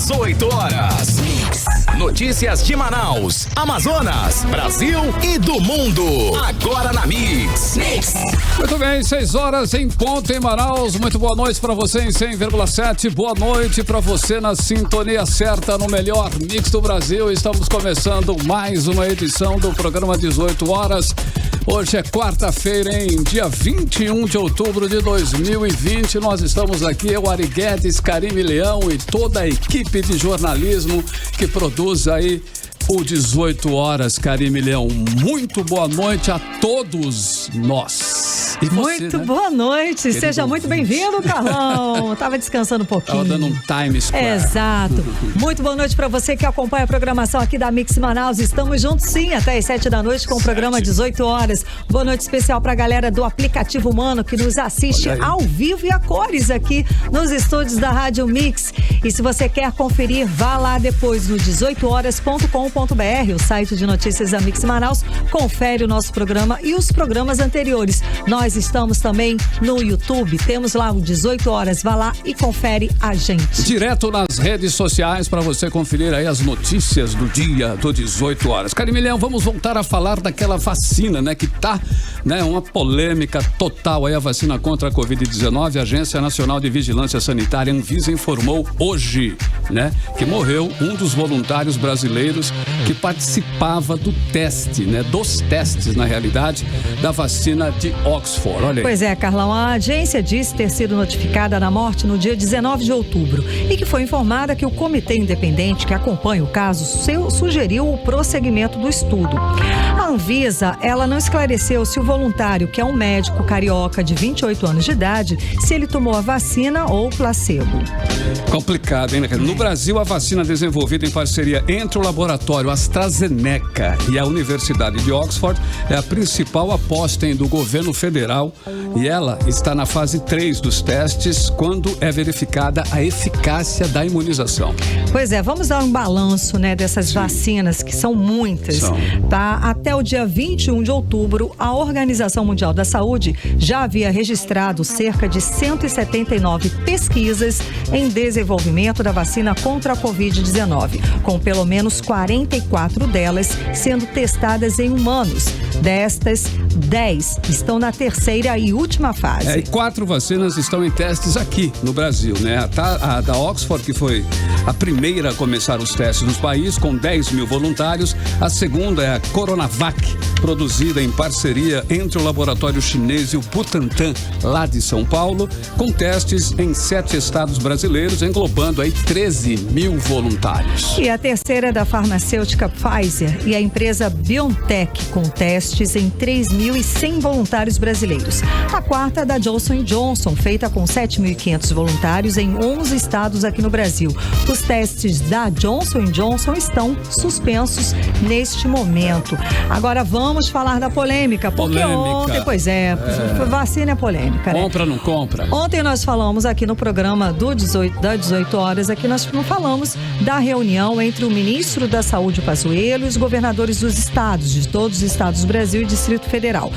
18 horas. Notícias de Manaus, Amazonas, Brasil e do mundo. Agora na Mix. Muito bem, 6 horas em ponto em Manaus. Muito boa noite para você em 100,7. Boa noite para você na sintonia certa no melhor Mix do Brasil. Estamos começando mais uma edição do programa 18 horas. Hoje é quarta-feira, hein? Dia 21 de outubro de 2020. Nós estamos aqui, eu, Ari Guedes, Karime Leão e toda a equipe de jornalismo que produz aí o 18 horas, Karime Leão. Muito boa noite a todos nós. E você, muito né? Boa noite, Querido seja muito bem-vindo, Carlão. Tava descansando um pouquinho. Tava dando um time square. Exato. Muito boa noite para você que acompanha a programação aqui da Mix Manaus. Estamos juntos sim, até às 7 da noite com o programa 18 horas. Boa noite especial pra galera do aplicativo Humano que nos assiste ao vivo e a cores aqui nos estúdios da Rádio Mix. E se você quer conferir, vá lá depois no 18horas.com.br, o site de notícias da Mix Manaus. Confere o nosso programa e os programas anteriores. Nós estamos também no YouTube, temos lá o 18 horas, vá lá e confere a gente. Direto nas redes sociais para você conferir aí as notícias do dia do 18 horas. Karime Leão, vamos voltar a falar daquela vacina, né, que tá, né, uma polêmica total aí, a vacina contra a Covid-19. A Agência Nacional de Vigilância Sanitária, Anvisa, informou hoje, né, que morreu um dos voluntários brasileiros que participava do teste, né, dos testes, na realidade, da vacina de Oxford. Olha aí. Pois é, Carlão, a agência disse ter sido notificada da morte no dia 19 de outubro e que foi informada que o comitê independente que acompanha o caso sugeriu o prosseguimento do estudo. A Anvisa, ela não esclareceu se o voluntário, que é um médico carioca de 28 anos de idade, se ele tomou a vacina ou placebo. Complicado, hein? No Brasil, a vacina desenvolvida em parceria entre o laboratório AstraZeneca e a Universidade de Oxford é a principal aposta do governo federal e ela está na fase 3 dos testes, quando é verificada a eficácia da imunização. Pois é, vamos dar um balanço, né, dessas vacinas, que são muitas. Tá? Até o dia 21 de outubro, a Organização Mundial da Saúde já havia registrado cerca de 179 pesquisas em desenvolvimento da vacina contra a Covid-19, com pelo menos 44 delas sendo testadas em humanos. Destas, 10 estão na terceira e última fase. E 4 vacinas estão em testes aqui no Brasil, né? A da Oxford, que foi a primeira a começar os testes no país, com 10 mil voluntários. A segunda é a Coronavac, produzida em parceria entre o laboratório chinês e o Butantan, lá de São Paulo, com testes em 7 estados brasileiros, englobando aí 13 mil voluntários. E a terceira é da farmacêutica Pfizer e a empresa BioNTech, com testes em 3.100 voluntários brasileiros. A quarta é da Johnson & Johnson, feita com 7.500 voluntários em 11 estados aqui no Brasil. Os testes da Johnson & Johnson estão suspensos neste momento. Agora vamos falar da polêmica, porque ontem, vacina é polêmica, né? Compra ou não compra? Ontem nós falamos aqui no programa das 18 horas, aqui nós falamos da reunião entre o ministro da Saúde, Pazuello, e os governadores dos estados, de todos os estados do Brasil e Distrito Federal.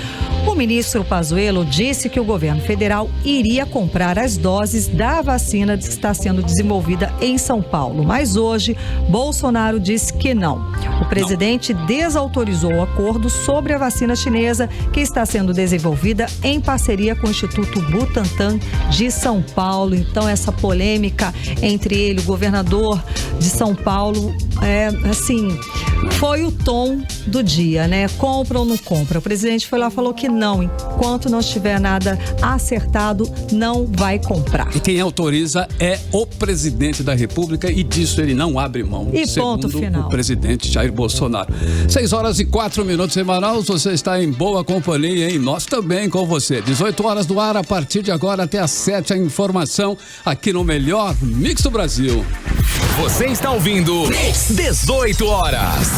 O ministro Pazuello disse que o governo federal iria comprar as doses da vacina que está sendo desenvolvida em São Paulo. Mas hoje, Bolsonaro disse que não. O presidente desautorizou o acordo sobre a vacina chinesa que está sendo desenvolvida em parceria com o Instituto Butantan de São Paulo. Então, essa polêmica entre ele, o governador de São Paulo, foi o tom do dia, né? Compra ou não compra? O presidente foi lá e falou que não. Enquanto não estiver nada acertado, não vai comprar. E quem autoriza é o presidente da República e disso ele não abre mão. E ponto final. O presidente Jair Bolsonaro. 6 horas e 4 minutos em Manaus. Você está em boa companhia, hein? Nós também com você. 18 horas do ar, a partir de agora até às 7, a informação aqui no melhor Mix do Brasil. Você está ouvindo 18 horas.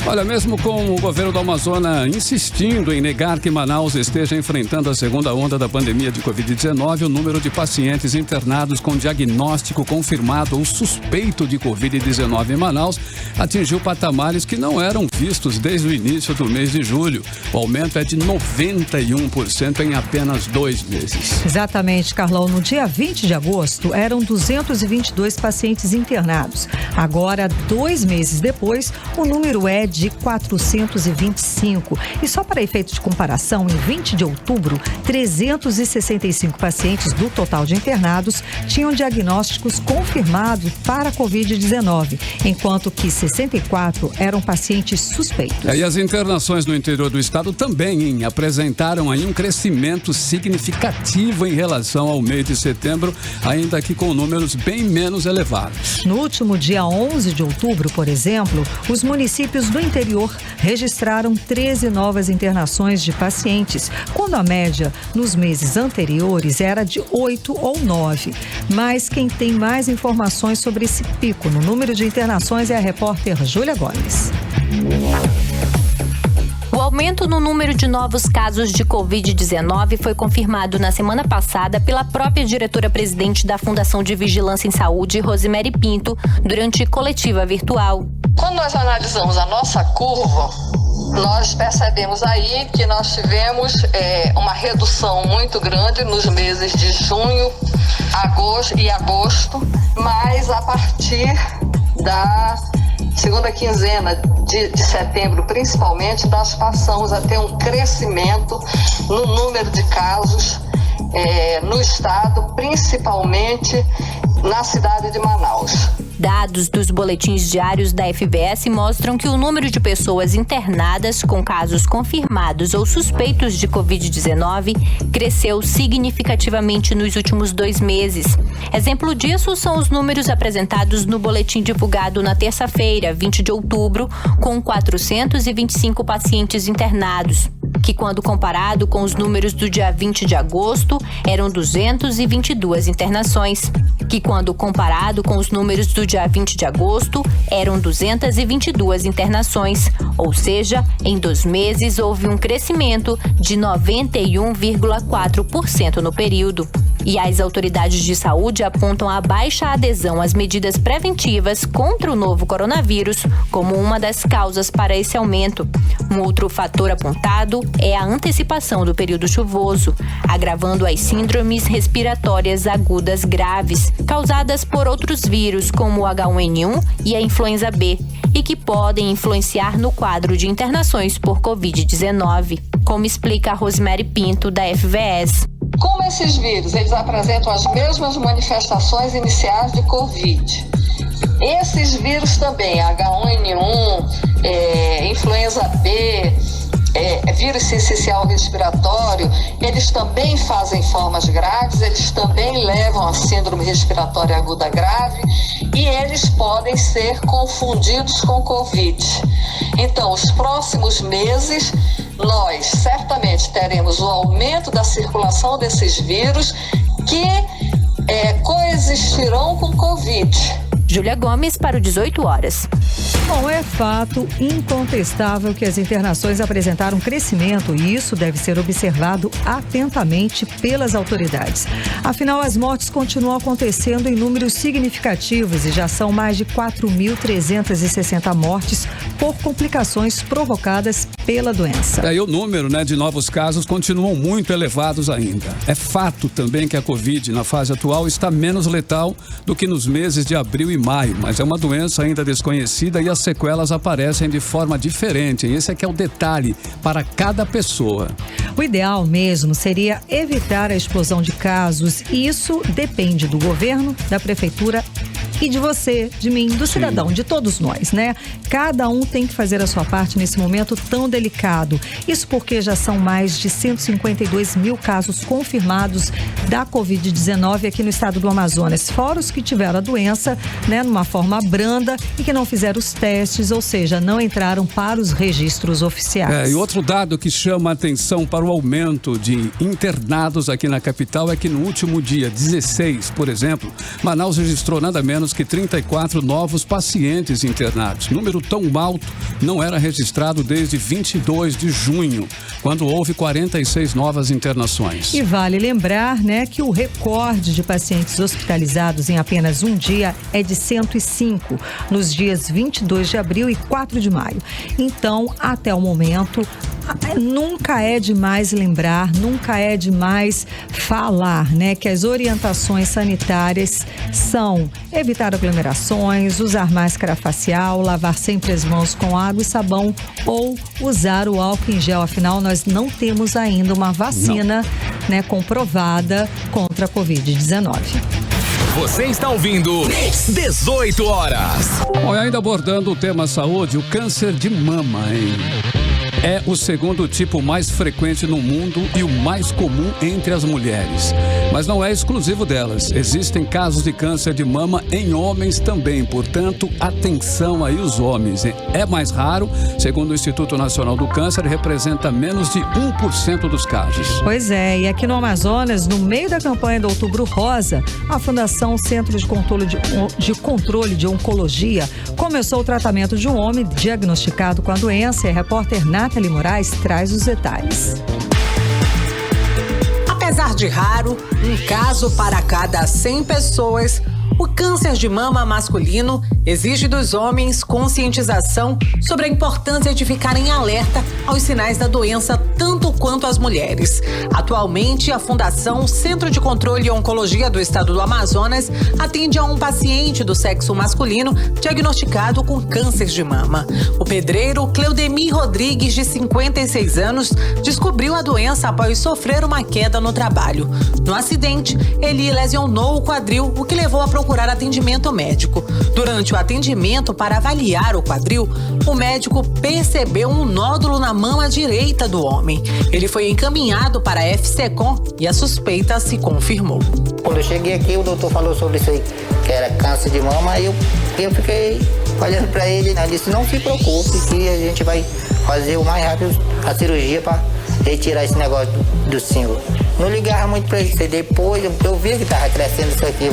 Olha, mesmo com o governo do Amazonas insistindo em negar que Manaus esteja enfrentando a segunda onda da pandemia de Covid-19, o número de pacientes internados com diagnóstico confirmado ou suspeito de Covid-19 em Manaus atingiu patamares que não eram vistos desde o início do mês de julho. O aumento é de 91% em apenas 2 meses. Exatamente, Carlão. No dia 20 de agosto, eram 222 pacientes internados. Agora, 2 meses depois, o número é de 425. E só para efeito de comparação, em 20 de outubro, 365 pacientes do total de internados tinham diagnósticos confirmados para a Covid-19, enquanto que 64 eram pacientes suspeitos. E as internações no interior do estado também apresentaram aí um crescimento significativo em relação ao mês de setembro, ainda que com números bem menos elevados. No último dia 11 de outubro, por exemplo, os municípios do interior registraram 13 novas internações de pacientes, quando a média nos meses anteriores era de 8 ou 9. Mas quem tem mais informações sobre esse pico no número de internações é a repórter Júlia Gomes. O aumento no número de novos casos de Covid-19 foi confirmado na semana passada pela própria diretora-presidente da Fundação de Vigilância em Saúde, Rosemary Pinto, durante coletiva virtual. Quando nós analisamos a nossa curva, nós percebemos aí que nós tivemos uma redução muito grande nos meses de junho, agosto e agosto, mas a partir da segunda quinzena de setembro, principalmente, nós passamos a ter um crescimento no número de casos no estado, principalmente na cidade de Manaus. Dados dos boletins diários da FVS mostram que o número de pessoas internadas com casos confirmados ou suspeitos de Covid-19 cresceu significativamente nos últimos 2 meses. Exemplo disso são os números apresentados no boletim divulgado na terça-feira, 20 de outubro, com 425 pacientes internados, que quando comparado com os números do dia 20 de agosto, eram 222 internações, que quando comparado com os números do dia 20 de agosto, eram 222 internações, ou seja, em 2 meses houve um crescimento de 91,4% no período. E as autoridades de saúde apontam a baixa adesão às medidas preventivas contra o novo coronavírus como uma das causas para esse aumento. Um outro fator apontado é a antecipação do período chuvoso, agravando as síndromes respiratórias agudas graves, causadas por outros vírus como o H1N1 e a influenza B, e que podem influenciar no quadro de internações por Covid-19, como explica a Rosemary Pinto, da FVS. Como esses vírus, eles apresentam as mesmas manifestações iniciais de Covid. Esses vírus também, H1N1, influenza B, vírus sincicial respiratório, eles também fazem formas graves, eles também levam a síndrome respiratória aguda grave e eles podem ser confundidos com Covid. Então, os próximos meses, nós certamente teremos o aumento da circulação desses vírus que coexistirão com Covid. Júlia Gomes para o 18 horas. Bom, é fato incontestável que as internações apresentaram crescimento e isso deve ser observado atentamente pelas autoridades. Afinal, as mortes continuam acontecendo em números significativos e já são mais de 4.360 mortes por complicações provocadas pela doença. E o número, de novos casos continuam muito elevados ainda. É fato também que a Covid, na fase atual, está menos letal do que nos meses de abril e maio, mas é uma doença ainda desconhecida e as sequelas aparecem de forma diferente. Esse é que é o detalhe para cada pessoa. O ideal mesmo seria evitar a explosão de casos e isso depende do governo, da prefeitura e de você, de mim, do cidadão, de todos nós, né? Cada um tem que fazer a sua parte nesse momento tão delicado. Isso porque já são mais de 152 mil casos confirmados da Covid-19 aqui no estado do Amazonas. Fora os que tiveram a doença, numa forma branda e que não fizeram os testes, ou seja, não entraram para os registros oficiais. E outro dado que chama a atenção para o aumento de internados aqui na capital é que no último dia 16, por exemplo, Manaus registrou nada menos menos que 34 novos pacientes internados. Número tão alto não era registrado desde 22 de junho, quando houve 46 novas internações. E vale lembrar, né, que o recorde de pacientes hospitalizados em apenas um dia é de 105, nos dias 22 de abril e 4 de maio. Então, até o momento, nunca é demais lembrar, nunca é demais falar, né, que as orientações sanitárias são evitar aglomerações, usar máscara facial, lavar sempre as mãos com água e sabão ou usar o álcool em gel. Afinal, nós não temos ainda uma vacina, né, comprovada contra a Covid-19. Você está ouvindo 18 horas. Bom, ainda abordando o tema saúde, o câncer de mama, hein? É o segundo tipo mais frequente no mundo e o mais comum entre as mulheres. Mas não é exclusivo delas. Existem casos de câncer de mama em homens também. Portanto, atenção aí os homens. É mais raro, segundo o Instituto Nacional do Câncer, representa menos de 1% dos casos. Pois é, e aqui no Amazonas, no meio da campanha do Outubro Rosa, a Fundação Centro de Controle de Oncologia começou o tratamento de um homem diagnosticado com a doença. E a repórter Nathalie Moraes traz os detalhes. Apesar de raro, um caso para cada 100 pessoas, o câncer de mama masculino exige dos homens conscientização sobre a importância de ficarem alerta aos sinais da doença, tanto quanto as mulheres. Atualmente, a Fundação Centro de Controle e Oncologia do Estado do Amazonas atende a um paciente do sexo masculino diagnosticado com câncer de mama. O pedreiro Cleudemir Rodrigues, de 56 anos, descobriu a doença após sofrer uma queda no trabalho. No acidente, ele lesionou o quadril, o que levou a procurar atendimento médico. Durante o atendimento para avaliar o quadril, o médico percebeu um nódulo na mama direita do homem. Ele foi encaminhado para a FCCOM e a suspeita se confirmou. Quando eu cheguei aqui, o doutor falou sobre isso aí, que era câncer de mama, e eu fiquei olhando para ele, né? Disse, não se preocupe, que a gente vai fazer o mais rápido a cirurgia para retirar esse negócio do símbolo. Não ligava muito para isso, depois eu vi que estava crescendo isso aqui.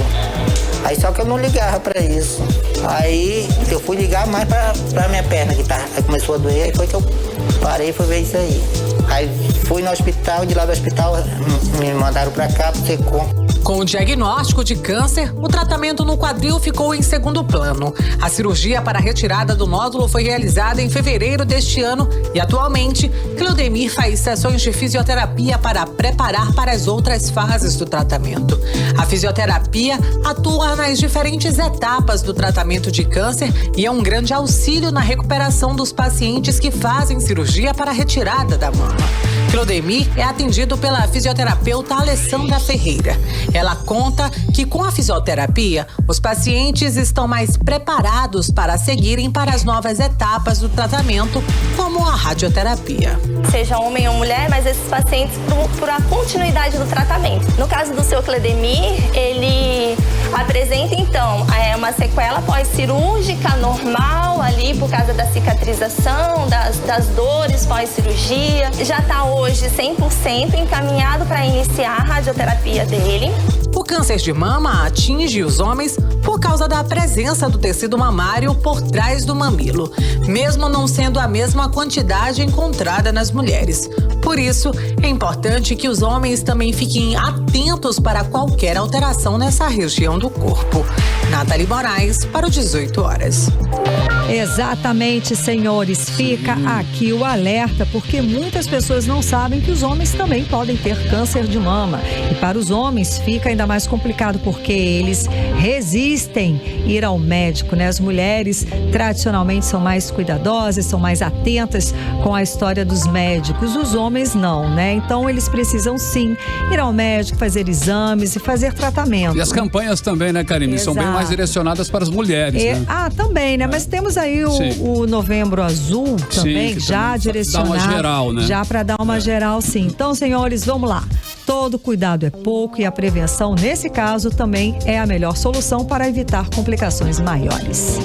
Aí só que eu não ligava para isso. Aí eu fui ligar mais para minha perna que aí começou a doer, aí foi que eu parei e fui ver isso aí. Aí fui no hospital, de lá do hospital me mandaram para cá para ser Com o diagnóstico de câncer, o tratamento no quadril ficou em segundo plano. A cirurgia para a retirada do nódulo foi realizada em fevereiro deste ano e atualmente, Cleudemir faz sessões de fisioterapia para preparar para as outras fases do tratamento. A fisioterapia atua nas diferentes etapas do tratamento de câncer e é um grande auxílio na recuperação dos pacientes que fazem cirurgia para a retirada da mama. Cleudemir é atendido pela fisioterapeuta Alessandra Ferreira. Ela conta que com a fisioterapia, os pacientes estão mais preparados para seguirem para as novas etapas do tratamento, como a radioterapia. Seja homem ou mulher, mas esses pacientes por a continuidade do tratamento. No caso do seu Cleudemir, ele apresenta então uma sequela pós-cirúrgica normal ali por causa da cicatrização, das dores pós-cirurgia. Já está hoje 100% encaminhado para iniciar a radioterapia dele. O câncer de mama atinge os homens por causa da presença do tecido mamário por trás do mamilo, mesmo não sendo a mesma quantidade encontrada nas mulheres. Por isso, é importante que os homens também fiquem atentos para qualquer alteração nessa região do corpo. Nathalie Moraes, para o 18 horas. Exatamente, senhores. Fica aqui o alerta, porque muitas pessoas não sabem que os homens também podem ter câncer de mama. E para os homens fica ainda mais complicado, porque eles resistem ir ao médico, né? As mulheres tradicionalmente são mais cuidadosas, são mais atentas com a história dos médicos. Os homens não, né? Então eles precisam sim ir ao médico, fazer exames e fazer tratamento. E as campanhas também, né, Karine? São bem mais direcionadas para as mulheres, né? Também, né? Mas temos aí o Novembro Azul também, já direcionado. Dá uma geral, né? Já para dar uma geral, sim. Então, senhores, vamos lá. Todo cuidado é pouco e a prevenção, nesse caso, também é a melhor solução para evitar complicações maiores.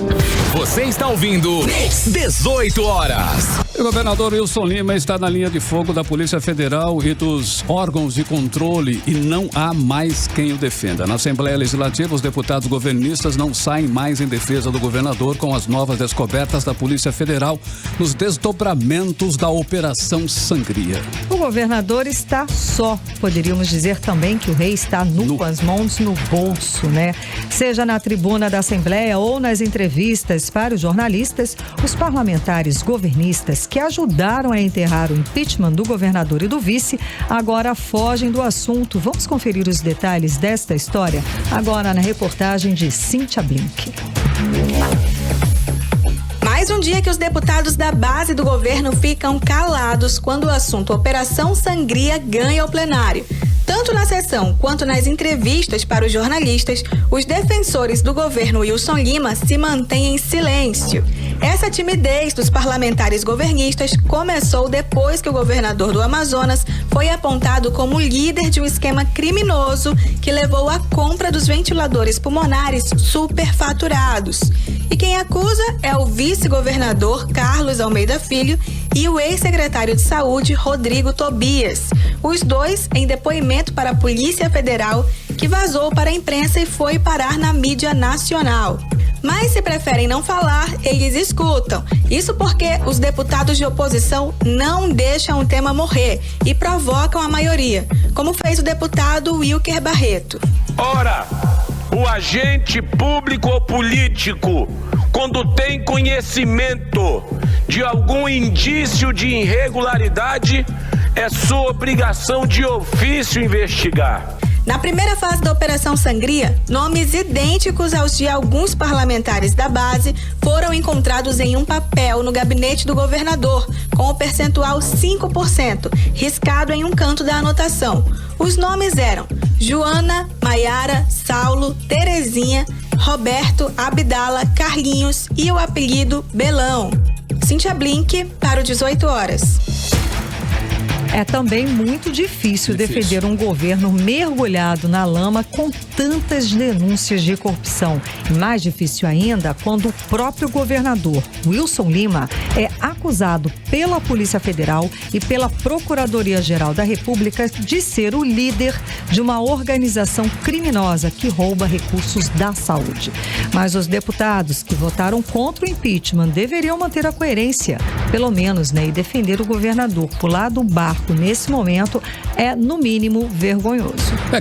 Você está ouvindo 18 horas. O governador Wilson Lima está na linha de fogo da Polícia Federal e dos órgãos de controle e não há mais quem o defenda. Na Assembleia Legislativa, os deputados governistas não saem mais em defesa do governador com as novas descobertas da Polícia Federal nos desdobramentos da Operação Sangria. O governador está só. Poderíamos dizer também que o rei está nu com as mãos no bolso, né? Seja na tribuna da Assembleia ou nas entrevistas para os jornalistas, os parlamentares governistas que ajudaram a enterrar o impeachment do governador e do vice agora fogem do assunto. Vamos conferir os detalhes desta história agora na reportagem de Cíntia Blink. Mais um dia que os deputados da base do governo ficam calados quando o assunto Operação Sangria ganha o plenário. Tanto na sessão quanto nas entrevistas para os jornalistas, os defensores do governo Wilson Lima se mantêm em silêncio. Essa timidez dos parlamentares governistas começou depois que o governador do Amazonas foi apontado como líder de um esquema criminoso que levou à compra dos ventiladores pulmonares superfaturados. E quem acusa é o vice-governador Carlos Almeida Filho e o ex-secretário de Saúde Rodrigo Tobias. Os dois em depoimento para a Polícia Federal, que vazou para a imprensa e foi parar na mídia nacional. Mas se preferem não falar, eles escutam. Isso porque os deputados de oposição não deixam o tema morrer e provocam a maioria, como fez o deputado Wilker Barreto. Ora, o agente público ou político, quando tem conhecimento de algum indício de irregularidade, é sua obrigação de ofício investigar. Na primeira fase da Operação Sangria, nomes idênticos aos de alguns parlamentares da base foram encontrados em um papel no gabinete do governador, com o percentual 5%, riscado em um canto da anotação. Os nomes eram Joana, Maiara, Saulo, Terezinha, Roberto, Abdala, Carlinhos e o apelido Belão. Cíntia Blink para o 18 horas. É também muito difícil defender um governo mergulhado na lama com tantas denúncias de corrupção. E mais difícil ainda quando o próprio governador, Wilson Lima, é acusado pela Polícia Federal e pela Procuradoria-Geral da República de ser o líder de uma organização criminosa que rouba recursos da saúde. Mas os deputados que votaram contra o impeachment deveriam manter a coerência, pelo menos, né, e defender o governador. Pular do barco nesse momento é, no mínimo, vergonhoso.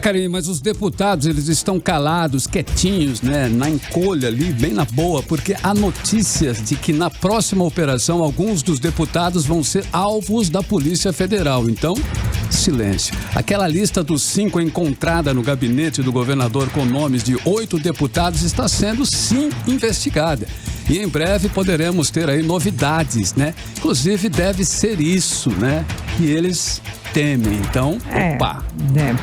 Karine, mas os deputados, eles estão calados, quietinhos, né, na encolha ali, bem na boa, porque há notícias de que na próxima operação alguns dos deputados vão ser alvos da Polícia Federal. Então, silêncio. Aquela lista dos 5 encontrada no gabinete do governador com nomes de 8 deputados está sendo, sim, investigada. E em breve poderemos ter aí novidades, né? Inclusive deve ser isso, né? Que eles temem. Então, opa.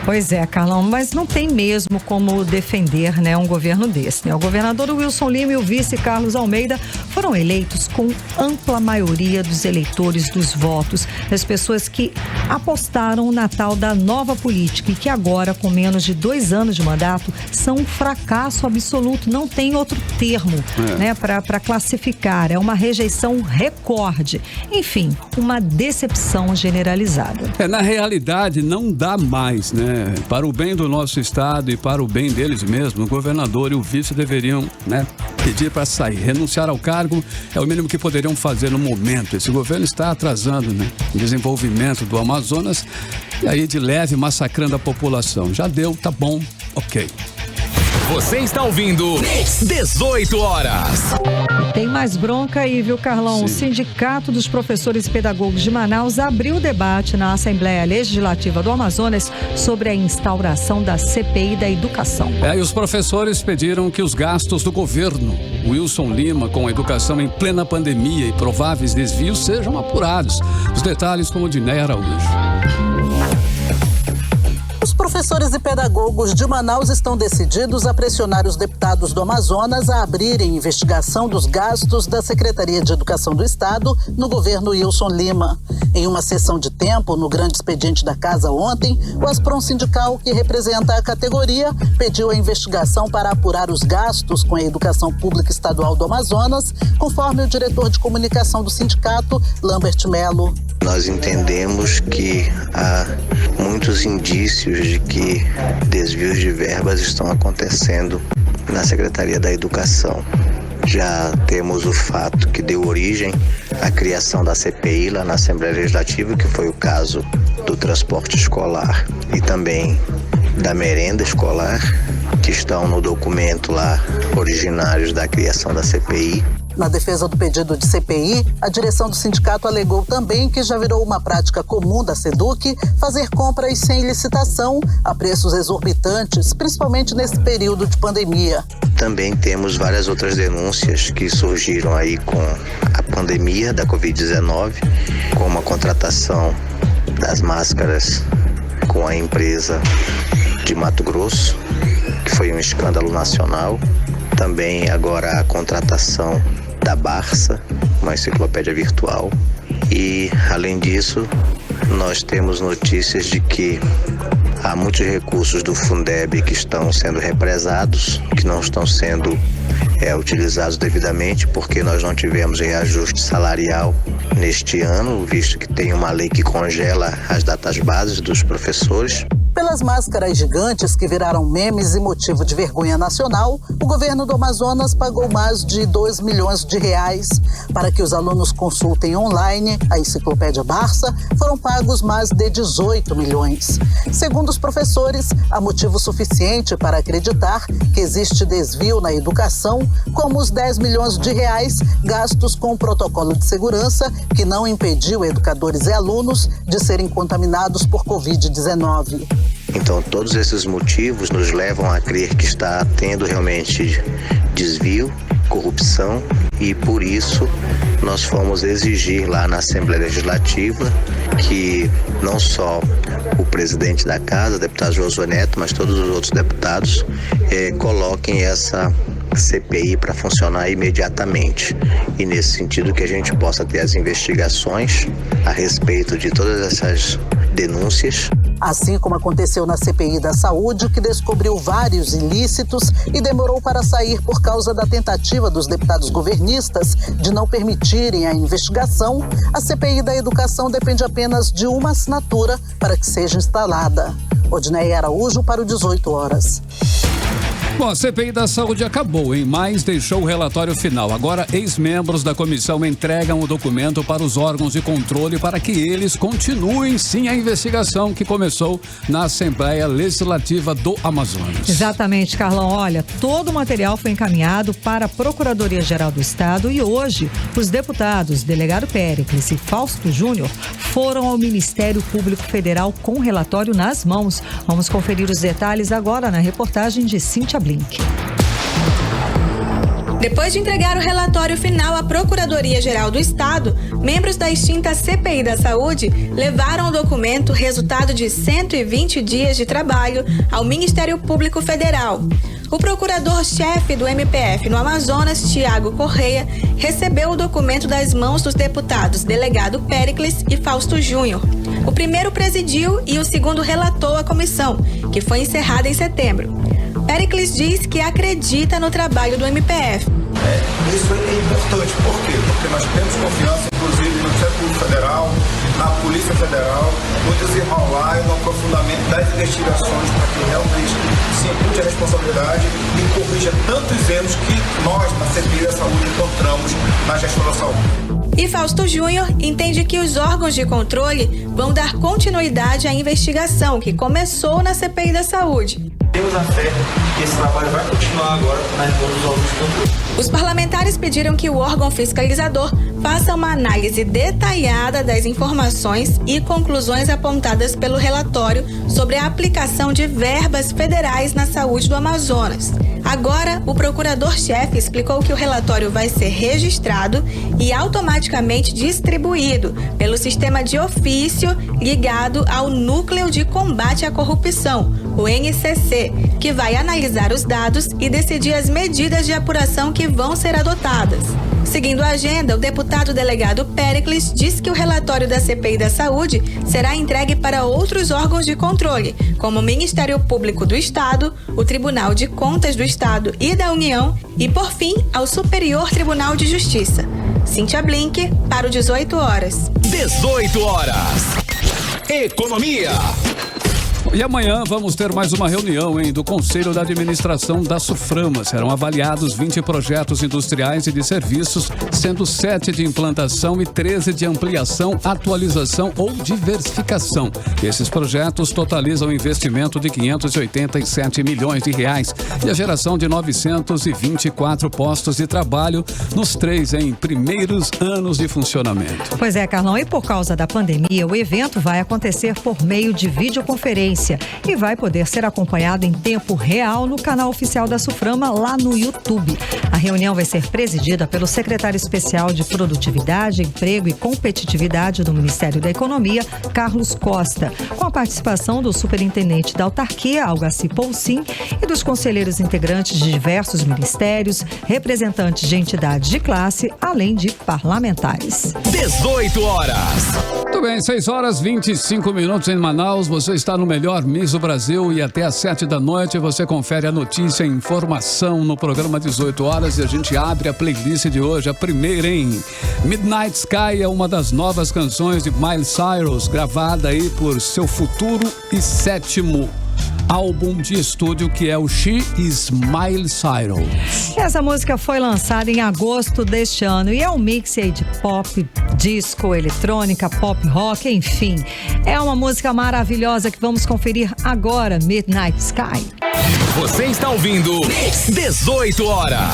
Pois é, Carlão, mas não tem mesmo como defender, né, um governo desse, né? O governador Wilson Lima e o vice Carlos Almeida foram eleitos com ampla maioria dos eleitores dos votos, das pessoas que apostaram na tal da nova política e que agora, com menos de 2 anos de mandato, são um fracasso absoluto. Não tem outro termo, né, para classificar. É uma rejeição recorde. Enfim, uma decepção generalizada. Na realidade, não dá mais, né? Para o bem do nosso estado e para o bem deles mesmos, o governador e o vice deveriam, né, pedir para sair, renunciar ao cargo. É o mínimo que poderiam fazer no momento. Esse governo está atrasando, né, o desenvolvimento do Amazonas e aí de leve massacrando a população. Já deu, tá bom, ok. Você está ouvindo 18 horas. Tem mais bronca aí, viu, Carlão? Sim. O Sindicato dos Professores e Pedagogos de Manaus abriu debate na Assembleia Legislativa do Amazonas sobre a instauração da CPI da educação. E os professores pediram que os gastos do governo Wilson Lima com a educação em plena pandemia e prováveis desvios sejam apurados. Os detalhes com o Diné Araújo. Os Professores e pedagogos de Manaus estão decididos a pressionar os deputados do Amazonas a abrirem investigação dos gastos da Secretaria de Educação do Estado no governo Wilson Lima. Em uma sessão de tempo no grande expediente da casa ontem, o Asprom Sindical, que representa a categoria, pediu a investigação para apurar os gastos com a educação pública estadual do Amazonas, conforme o diretor de comunicação do sindicato, Lambert Melo. Nós entendemos que há muitos indícios de que desvios de verbas estão acontecendo na Secretaria da Educação. Já temos o fato que deu origem à criação da CPI lá na Assembleia Legislativa, que foi o caso do transporte escolar e também da merenda escolar, que estão no documento lá originários da criação da CPI. Na defesa do pedido de CPI, a direção do sindicato alegou também que já virou uma prática comum da SEDUC fazer compras sem licitação a preços exorbitantes, principalmente nesse período de pandemia. Também temos várias outras denúncias que surgiram aí com a pandemia da Covid-19, como a contratação das máscaras com a empresa de Mato Grosso, que foi um escândalo nacional. Também agora a contratação da Barça, uma enciclopédia virtual. E, além disso, nós temos notícias de que há muitos recursos do Fundeb que estão sendo represados, que não estão sendo utilizados devidamente, porque nós não tivemos reajuste salarial neste ano, visto que tem uma lei que congela as datas bases dos professores. Pelas máscaras gigantes que viraram memes e motivo de vergonha nacional, o governo do Amazonas pagou mais de R$2 milhões. Para que os alunos consultem online a enciclopédia Barça, foram pagos mais de 18 milhões. Segundo os professores, há motivo suficiente para acreditar que existe desvio na educação, como os R$10 milhões gastos com o protocolo de segurança que não impediu educadores e alunos de serem contaminados por Covid-19. Então, todos esses motivos nos levam a crer que está tendo realmente desvio, corrupção, e por isso nós fomos exigir lá na Assembleia Legislativa que não só o presidente da casa, o deputado Josué Neto, mas todos os outros deputados coloquem essa CPI para funcionar imediatamente. E nesse sentido que a gente possa ter as investigações a respeito de todas essas denúncias. Assim como aconteceu na CPI da Saúde, que descobriu vários ilícitos e demorou para sair por causa da tentativa dos deputados governistas de não permitirem a investigação, a CPI da Educação depende apenas de uma assinatura para que seja instalada. Odneia Araújo para o 18 horas. Bom, a CPI da Saúde acabou, hein? Mas deixou o relatório final. Agora, ex-membros da comissão entregam o documento para os órgãos de controle para que eles continuem, sim, a investigação que começou na Assembleia Legislativa do Amazonas. Exatamente, Carlão. Olha, todo o material foi encaminhado para a Procuradoria-Geral do Estado e hoje os deputados, delegado Péricles e Fausto Júnior, foram ao Ministério Público Federal com o relatório nas mãos. Vamos conferir os detalhes agora na reportagem de Cíntia Blink. Depois de entregar o relatório final à Procuradoria-Geral do Estado, membros da extinta CPI da Saúde levaram o documento, resultado de 120 dias de trabalho, ao Ministério Público Federal. O procurador-chefe do MPF no Amazonas, Tiago Correia, recebeu o documento das mãos dos deputados delegado Péricles e Fausto Júnior. O primeiro presidiu e o segundo relatou a comissão, que foi encerrada em setembro. Péricles diz que acredita no trabalho do MPF. Isso é importante, por quê? Porque nós temos confiança, inclusive, no Ministério Público Federal, na Polícia Federal, no desenrolar e no aprofundamento das investigações para que realmente se impute a responsabilidade e corrija tantos erros que nós, na CPI da Saúde, encontramos na gestão da saúde. E Fausto Júnior entende que os órgãos de controle vão dar continuidade à investigação que começou na CPI da Saúde. Temos a fé que esse trabalho vai continuar agora nas mãos dos órgãos de controle. Os parlamentares pediram que o órgão fiscalizador faça uma análise detalhada das informações e conclusões apontadas pelo relatório sobre a aplicação de verbas federais na saúde do Amazonas. Agora, o procurador-chefe explicou que o relatório vai ser registrado e automaticamente distribuído pelo sistema de ofício ligado ao Núcleo de Combate à Corrupção, o NCC, que vai analisar os dados e decidir as medidas de apuração que vão ser adotadas. Seguindo a agenda, o deputado delegado Péricles diz que o relatório da CPI da Saúde será entregue para outros órgãos de controle, como o Ministério Público do Estado, o Tribunal de Contas do Estado e da União e, por fim, ao Superior Tribunal de Justiça. Cíntia Blink, para o 18 horas. 18 horas. Economia. E amanhã vamos ter mais uma reunião do Conselho da Administração da Suframa. Serão avaliados 20 projetos industriais e de serviços, sendo 7 de implantação e 13 de ampliação, atualização ou diversificação. Esses projetos totalizam investimento de 587 milhões de reais e a geração de 924 postos de trabalho nos 3 primeiros anos de funcionamento. Pois é, Carlão, e por causa da pandemia, o evento vai acontecer por meio de videoconferência e vai poder ser acompanhado em tempo real no canal oficial da Suframa lá no YouTube. A reunião vai ser presidida pelo secretário especial de Produtividade, Emprego e Competitividade do Ministério da Economia, Carlos Costa, com a participação do superintendente da autarquia, Algaci Poulsin, e dos conselheiros integrantes de diversos ministérios, representantes de entidades de classe, além de parlamentares. 18 horas. Muito bem, 6 horas 25 minutos em Manaus. Você está no melhor Mix do Brasil e até às 7 da noite você confere a notícia e informação no programa 18 horas e a gente abre a playlist de hoje, a primeira Midnight Sky é uma das novas canções de Miley Cyrus, gravada por seu futuro e 7º álbum de estúdio, que é o She Is Miley Cyrus. Essa música foi lançada em agosto deste ano e é um mix de pop, disco, eletrônica, pop rock, enfim. É uma música maravilhosa que vamos conferir agora, Midnight Sky. Você está ouvindo 18 horas.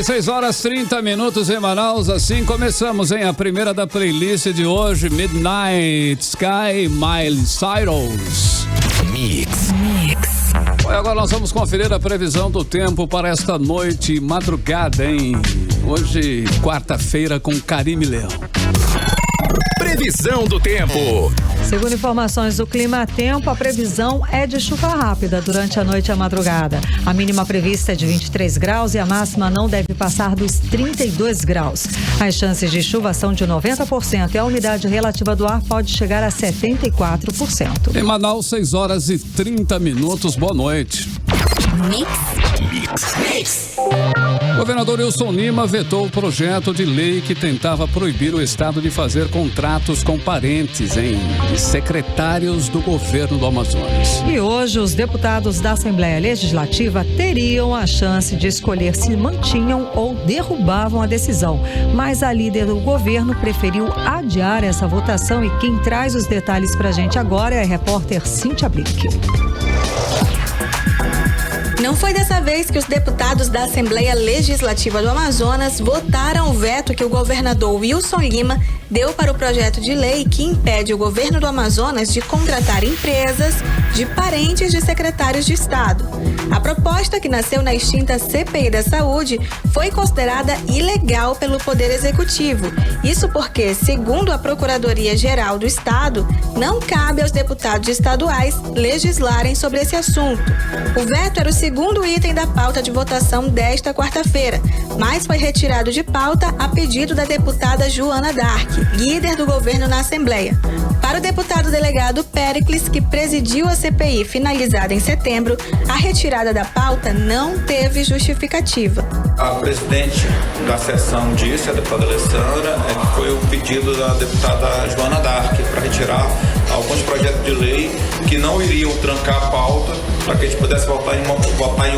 6 horas 30 minutos em Manaus. Assim começamos, a primeira da playlist de hoje, Midnight Sky, Miley Cyrus. Mix. Agora nós vamos conferir a previsão do tempo para esta noite e madrugada, Hoje, quarta-feira, com Karime Leão. Previsão do tempo. Segundo informações do Clima Tempo, a previsão é de chuva rápida durante a noite e a madrugada. A mínima prevista é de 23 graus e a máxima não deve passar dos 32 graus. As chances de chuva são de 90% e a umidade relativa do ar pode chegar a 74%. Em Manaus, 6 horas e 30 minutos. Boa noite. O governador Wilson Lima vetou o projeto de lei que tentava proibir o Estado de fazer contratos com parentes, secretários do governo do Amazonas. E hoje os deputados da Assembleia Legislativa teriam a chance de escolher se mantinham ou derrubavam a decisão. Mas a líder do governo preferiu adiar essa votação e quem traz os detalhes pra gente agora é a repórter Cíntia Blink. Não foi dessa vez que os deputados da Assembleia Legislativa do Amazonas votaram o veto que o governador Wilson Lima deu para o projeto de lei que impede o governo do Amazonas de contratar empresas de parentes de secretários de Estado. A proposta, que nasceu na extinta CPI da Saúde, foi considerada ilegal pelo Poder Executivo. Isso porque, segundo a Procuradoria-Geral do Estado, não cabe aos deputados estaduais legislarem sobre esse assunto. O veto era o segundo item da pauta de votação desta quarta-feira, mas foi retirado de pauta a pedido da deputada Joana Dark, líder do governo na Assembleia. Para o deputado delegado Péricles, que presidiu a CPI finalizada em setembro, a retirada da pauta não teve justificativa. A presidente da sessão disse, a deputada Alessandra, que foi o pedido da deputada Joana Dark para retirar alguns projetos de lei que não iriam trancar a pauta para que a gente pudesse votar em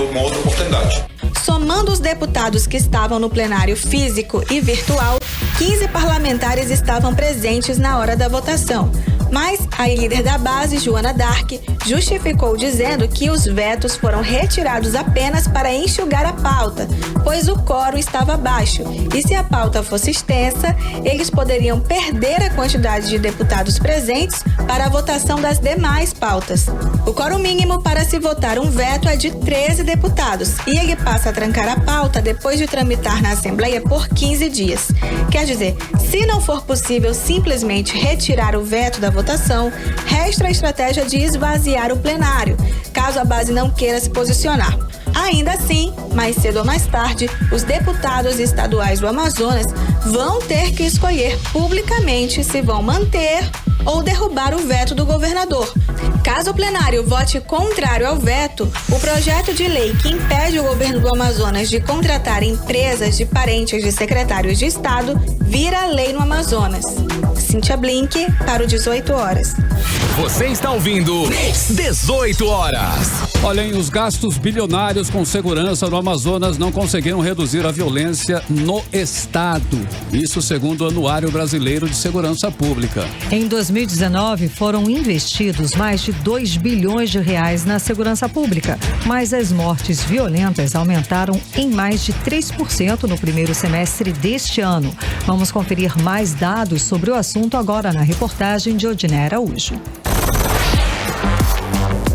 uma outra oportunidade. Somando os deputados que estavam no plenário físico e virtual, 15 parlamentares estavam presentes na hora da votação. Mas A líder da base, Joana Dark, justificou dizendo que os vetos foram retirados apenas para enxugar a pauta, pois o quórum estava baixo e se a pauta fosse extensa, eles poderiam perder a quantidade de deputados presentes para a votação das demais pautas. O quórum mínimo para se votar um veto é de 13 deputados e ele passa a trancar a pauta depois de tramitar na Assembleia por 15 dias. Quer dizer, se não for possível simplesmente retirar o veto da votação, resta a estratégia de esvaziar o plenário, caso a base não queira se posicionar. Ainda assim, mais cedo ou mais tarde, os deputados estaduais do Amazonas vão ter que escolher publicamente se vão manter ou derrubar o veto do governador. Caso o plenário vote contrário ao veto, o projeto de lei que impede o governo do Amazonas de contratar empresas de parentes de secretários de Estado vira lei no Amazonas. Cíntia Blink, para o 18 horas. Você está ouvindo 18 horas. Olhem, os gastos bilionários com segurança no Amazonas não conseguiram reduzir a violência no estado. Isso segundo o Anuário Brasileiro de Segurança Pública. Em 2019, foram investidos mais de 2 bilhões de reais na segurança pública, mas as mortes violentas aumentaram em mais de 3% no primeiro semestre deste ano. Vamos conferir mais dados sobre o assunto agora na reportagem de Odinei Araújo.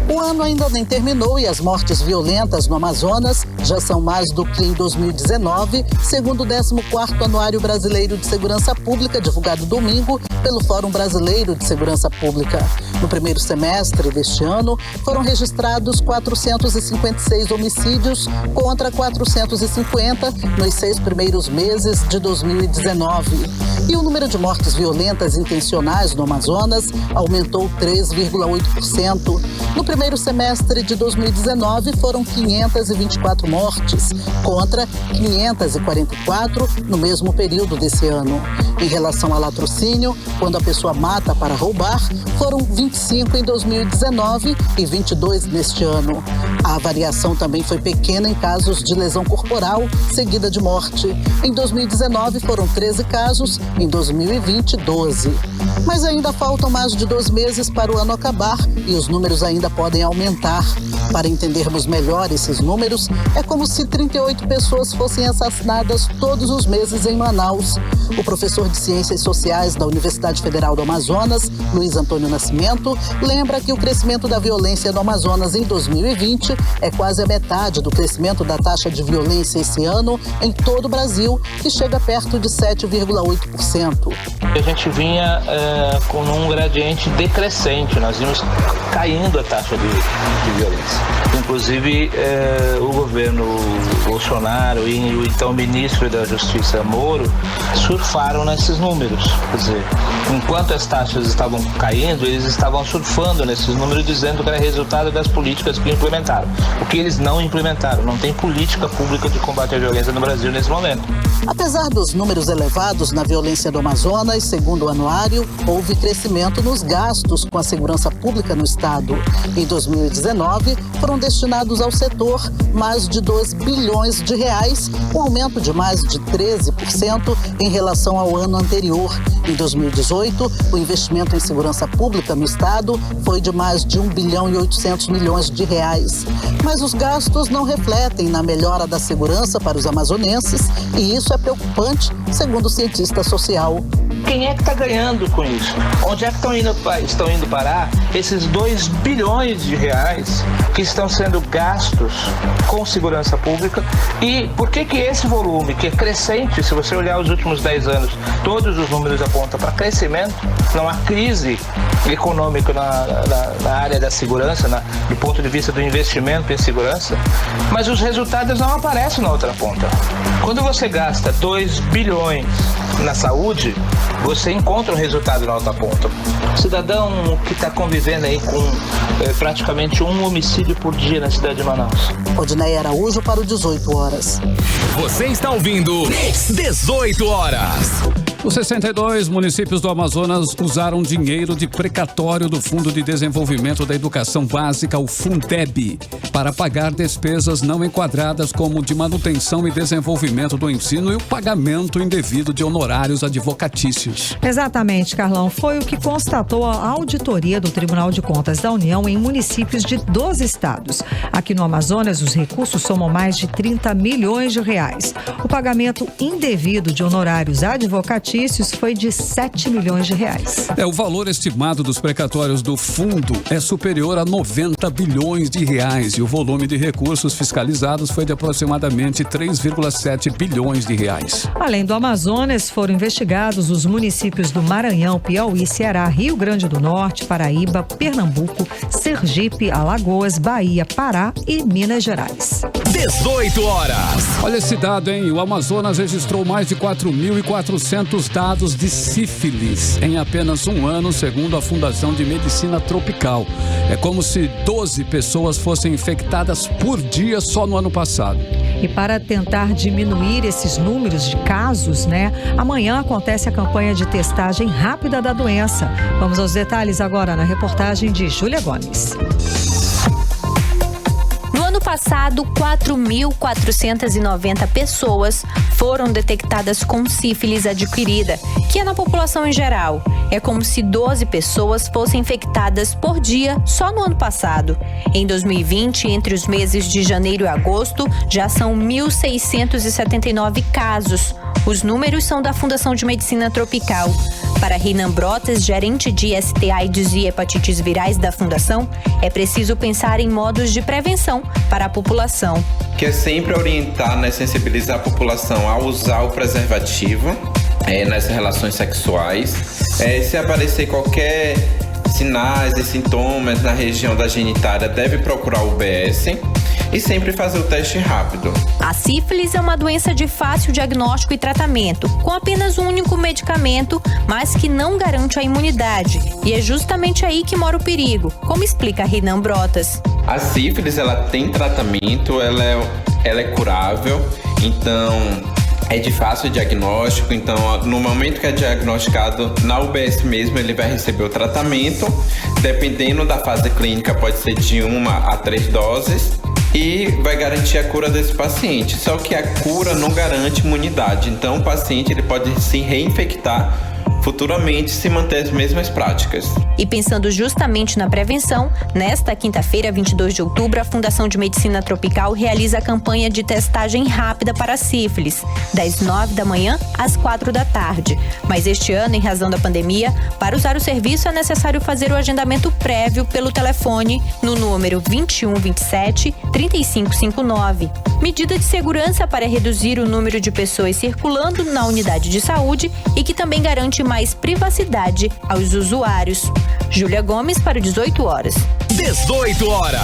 O ano ainda nem terminou e as mortes violentas no Amazonas já são mais do que em 2019, segundo o 14º Anuário Brasileiro de Segurança Pública, divulgado domingo pelo Fórum Brasileiro de Segurança Pública. No primeiro semestre deste ano, foram registrados 456 homicídios contra 450 nos 6 primeiros meses de 2019. E o número de mortes violentas intencionais no Amazonas aumentou 3,8%. No primeiro semestre de 2019, foram 524 mortes, contra 544 no mesmo período desse ano. Em relação a latrocínio, quando a pessoa mata para roubar, foram 25 em 2019 e 22 neste ano. A variação também foi pequena em casos de lesão corporal seguida de morte. Em 2019 foram 13 casos, em 2020, 12. Mas ainda faltam mais de 2 meses para o ano acabar e os números ainda podem aumentar. Para entendermos melhor esses números, é como se 38 pessoas fossem assassinadas todos os meses em Manaus. O professor de Ciências Sociais da Universidade Federal do Amazonas, Luiz Antônio Nascimento, lembra que o crescimento da violência no Amazonas em 2020 é quase a metade do crescimento da taxa de violência esse ano em todo o Brasil, que chega perto de 7,8%. A gente vinha com um gradiente decrescente, nós vimos caindo a taxa de violência. Inclusive, o governo Bolsonaro e o então ministro da Justiça, Moro, surfaram nesses números. Quer dizer, enquanto as taxas estavam caindo, eles estavam surfando nesses números, dizendo que era resultado das políticas que implementaram. O que eles não implementaram. Não tem política pública de combate à violência no Brasil nesse momento. Apesar dos números elevados na violência do Amazonas, segundo o anuário, houve crescimento nos gastos com a segurança pública no estado. Em 2019, foram destinados ao setor mais de 2 bilhões de reais, um aumento de mais de 13% em relação ao ano anterior. Em 2018, o investimento em segurança pública no estado foi de mais de 1 bilhão e 800 milhões de reais. Mas os gastos não refletem na melhora da segurança para os amazonenses e isso é preocupante, segundo o cientista social. Quem é que está ganhando com isso? Onde é que estão indo parar esses 2 bilhões de reais que estão sendo gastos com segurança pública? E por que esse volume, que é crescente, se você olhar os últimos 10 anos, todos os números apontam para crescimento, não há crise econômica na área da segurança, do ponto de vista do investimento em segurança, mas os resultados não aparecem na outra ponta. Quando você gasta 2 bilhões na saúde, você encontra um resultado na outra ponta. O cidadão que está convivendo aí com praticamente um homicídio por dia na cidade de Manaus. Odinei Araújo para o 18 horas. Você está ouvindo 18 horas. Os 62 municípios do Amazonas usaram dinheiro de precatório do Fundo de Desenvolvimento da Educação Básica, o Fundeb, para pagar despesas não enquadradas como de manutenção e desenvolvimento do ensino e o pagamento indevido de honorários advocatícios. gente. Exatamente, Carlão. Foi o que constatou a auditoria do Tribunal de Contas da União em municípios de 12 estados. Aqui no Amazonas, os recursos somam mais de 30 milhões de reais. O pagamento indevido de honorários advocatícios foi de 7 milhões de reais. O valor estimado dos precatórios do fundo é superior a 90 bilhões de reais e o volume de recursos fiscalizados foi de aproximadamente 3,7 bilhões de reais. Além do Amazonas, foram investigados os municípios do Maranhão, Piauí, Ceará, Rio Grande do Norte, Paraíba, Pernambuco, Sergipe, Alagoas, Bahia, Pará e Minas Gerais. 18 horas. Olha esse dado, hein? O Amazonas registrou mais de 4.400 dados de sífilis em apenas um ano, segundo a Fundação de Medicina Tropical. É como se 12 pessoas fossem infectadas por dia só no ano passado. E para tentar diminuir esses números de casos, amanhã acontece a campanha de testagem rápida da doença. Vamos aos detalhes agora na reportagem de Júlia Gomes. No ano passado, 4.490 pessoas foram detectadas com sífilis adquirida, que é na população em geral. É como se 12 pessoas fossem infectadas por dia só no ano passado. Em 2020, entre os meses de janeiro e agosto, já são 1.679 casos. Os números são da Fundação de Medicina Tropical. Para Renan Brotas, gerente de ST/AIDS e hepatites virais da Fundação, é preciso pensar em modos de prevenção para a população. Que é sempre orientar, sensibilizar a população a usar o preservativo nas relações sexuais. Se aparecer qualquer sinais e sintomas na região da genitália, deve procurar o UBS. E sempre fazer o teste rápido. A sífilis é uma doença de fácil diagnóstico e tratamento, com apenas um único medicamento, mas que não garante a imunidade. E é justamente aí que mora o perigo, como explica Renan Brotas. A sífilis, ela tem tratamento, ela é curável, então é de fácil diagnóstico. Então, no momento que é diagnosticado na UBS mesmo, ele vai receber o tratamento. Dependendo da fase clínica, pode ser de 1 a 3 doses. E vai garantir a cura desse paciente. Só que a cura não garante imunidade. Então, o paciente ele pode se reinfectar futuramente se manter as mesmas práticas. E pensando justamente na prevenção, nesta quinta-feira, 22 de outubro, a Fundação de Medicina Tropical realiza a campanha de testagem rápida para a sífilis, das 9 da manhã às 4 da tarde. Mas este ano, em razão da pandemia, para usar o serviço é necessário fazer o agendamento prévio pelo telefone no número 2127 3559. Medida de segurança para reduzir o número de pessoas circulando na unidade de saúde e que também garante mais privacidade aos usuários. Júlia Gomes para 18 horas. 18 horas.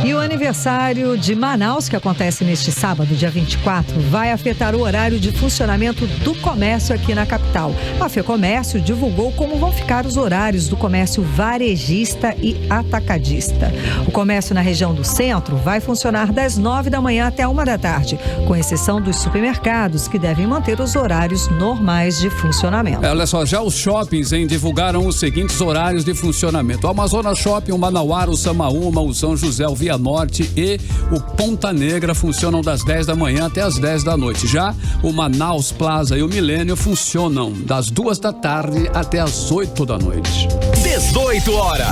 E o aniversário de Manaus, que acontece neste sábado, dia 24, vai afetar o horário de funcionamento do comércio aqui na capital. A FEComércio divulgou como vão ficar os horários do comércio varejista e atacadista. O comércio na região do centro vai funcionar das 9 da manhã até 1 da tarde, com exceção dos supermercados, que devem manter os horários normais de funcionamento. Olha só, já os shoppings divulgaram os seguintes horários de funcionamento. O Amazonas Shopping, o Manauara, o Samaúma, o São José, o Via Norte e o Ponta Negra funcionam das 10 da manhã até as 10 da noite. Já o Manaus Plaza e o Milênio funcionam das 2 da tarde até as 8 da noite. 18 horas.